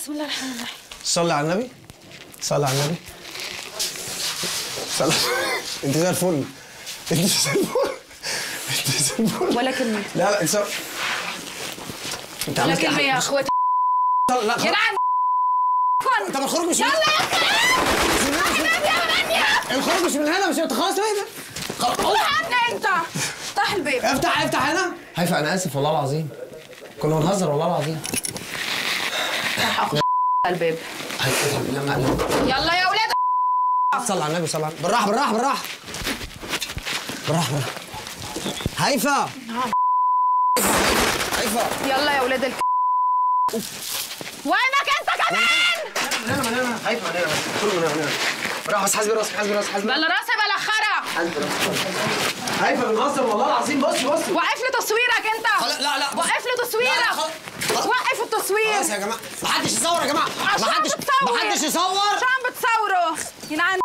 بسم الله الرحمن الرحيم. صلي على النبي. صلي على النبي. صلي. انت زي الفل. انت زي الفل. انت زي الفل. ولا كلمة. لا لا انت ولا كلمة يا اخواتي. لا يا جدعان طب الخروج مش يلا يا اخي. الخروج مش من هنا. مش انت خلاص ايه ده؟ افتح انت. افتح الباب. افتح هنا. هيفا انا اسف والله العظيم. كنا بنهزر والله العظيم. افتح اخو الباب. يلا يا ولاد. صل على النبي. صل على النبي. بالراحه بالراحه بالراحه بالراحه بالراحه. هيفا هيفا يلا يا ولاد وينك انت كمان؟ من هنا هيفا من هنا كله من هنا. بالراحه بس حاسبي راسك حاسبي راسك حاسبي بلا راسي بلا خرا. حاسبي راسك. هيفا بنهزر والله العظيم. بصي وقف لي تصويرك انت. لا وقف لي تصويرك. وقف التصوير. خلاص يا جماعه. محدش يصور يا جماعه. محدش يصور. شو عم بتصوروا؟ يلعن